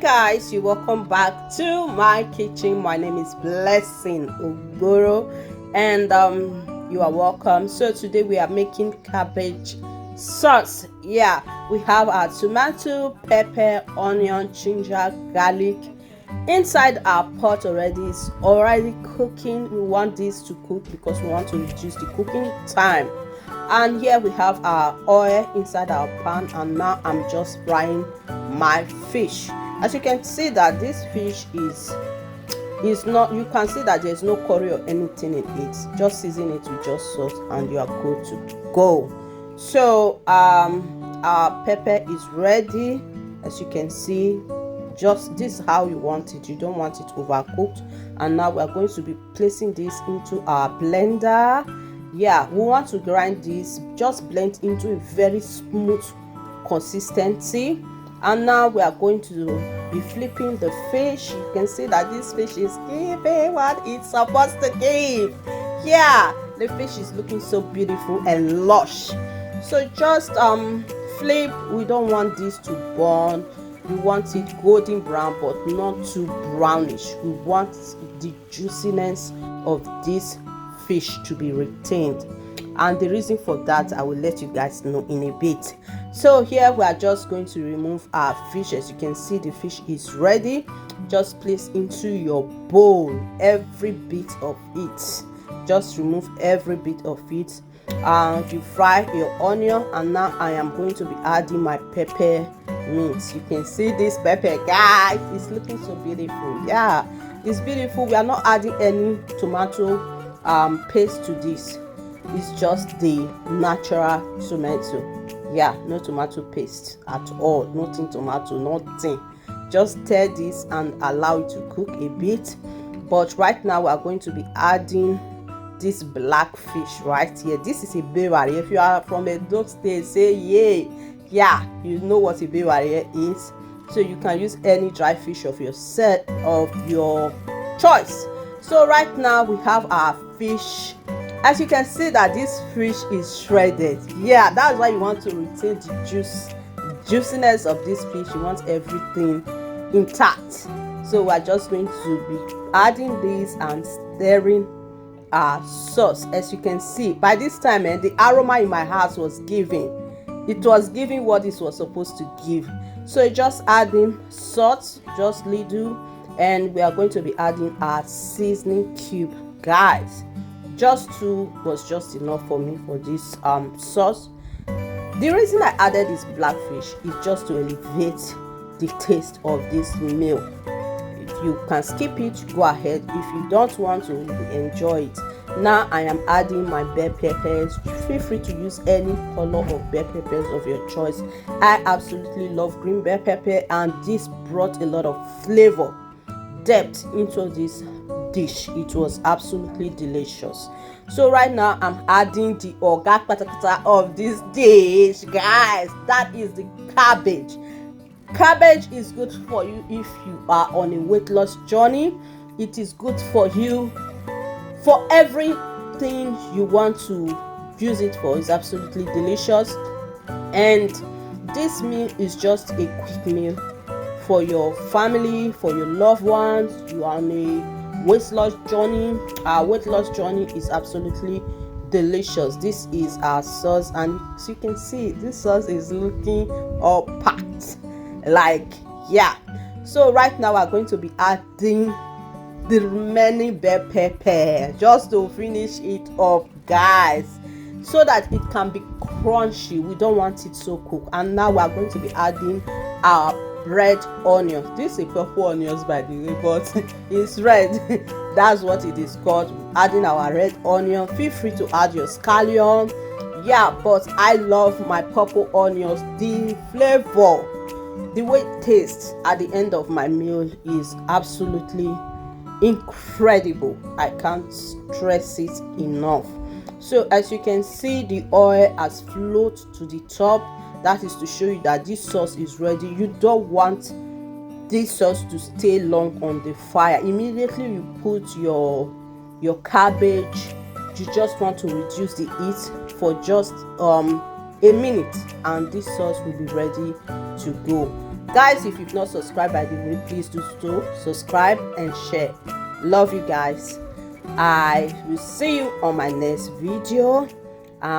guys, you welcome back to my kitchen. My name is Blessing Ogboro, and you are welcome. So today we are making cabbage sauce. Yeah, we have our tomato, pepper, onion, ginger, garlic inside our pot already. It's already cooking. We want this to cook because we want to reduce the cooking time. And here we have our oil inside our pan, and now I'm just frying my fish. As you can see that this fish is not, you can see that there's no curry or anything in it. Just season it with just salt and you are good to go. So our pepper is ready. As you can see, just this is how you want it. You don't want it overcooked. And now we are going to be placing this into our blender. Yeah, we want to grind this, just blend into a very smooth consistency. And now we are going to be flipping the fish. You can see that this fish is giving what it's supposed to give. Yeah, the fish is looking so beautiful and lush. So just flip. We don't want this to burn. We want it golden brown but not too brownish. We want the juiciness of this fish to be retained, and the reason for that I will let you guys know in a bit. So here we are just going to remove our fish. As you can see, the fish is ready. Just place into your bowl every bit of it. Just remove every bit of it, and you fry your onion. And now I am going to be adding my pepper mix. You can see this pepper, guys, it's looking so beautiful. Yeah, it's beautiful. We are not adding any tomato paste to this. It's just the natural tomato. Yeah, no tomato paste at all. Nothing tomato, nothing. Just stir this and allow it to cook a bit. But right now we are going to be adding this black fish right here. This is a bewari. If you are from a dog state, say yay. Yeah, you know what a bewari is. So you can use any dry fish of your set of your choice. So right now we have our fish. As you can see that this fish is shredded. Yeah, that's why you want to retain the juiciness of this fish. You want everything intact. So we're just going to be adding this and stirring our sauce. As you can see, by this time the aroma in my house was giving. It was giving what it was supposed to give. So just adding salt, just little. And we are going to be adding our seasoning cube, guys. Just 2 was just enough for me for this sauce. The reason I added this black fish is just to elevate the taste of this meal. If you can skip it, go ahead. If you don't want to, enjoy it. Now I am adding my bell peppers. Feel free to use any color of bell peppers of your choice. I absolutely love green bell pepper, and this brought a lot of flavor, depth into this dish. It was absolutely delicious. So right now I'm adding the oga patakata of this dish, guys. That is the cabbage. Cabbage is good for you if you are on a weight loss journey. It is good for you for everything you want to use it for. It's absolutely delicious, and this meal is just a quick meal for your family, for your loved ones. You are on a weight loss journey. Our weight loss journey is absolutely delicious. This is our sauce, and as you can see, this sauce is looking all packed. Like, yeah. So right now we're going to be adding the remaining bell pepper just to finish it up, guys, so that it can be crunchy. We don't want it so cooked. And now we're going to be adding our red onions. This is purple onions, by the way, but it's red. That's what it is called. Adding our red onion. Feel free to add your scallion. Yeah, but I love my purple onions. The flavor, the way it tastes at the end of my meal is absolutely incredible. I can't stress it enough. So as you can see, the oil has flowed to the top. That is to show you that this sauce is ready. You don't want this sauce to stay long on the fire. Immediately you put your cabbage, you just want to reduce the heat for just a minute, and this sauce will be ready to go. Guys, if you've not subscribed by the way, please do so. Subscribe and share. Love you guys. I will see you on my next video, and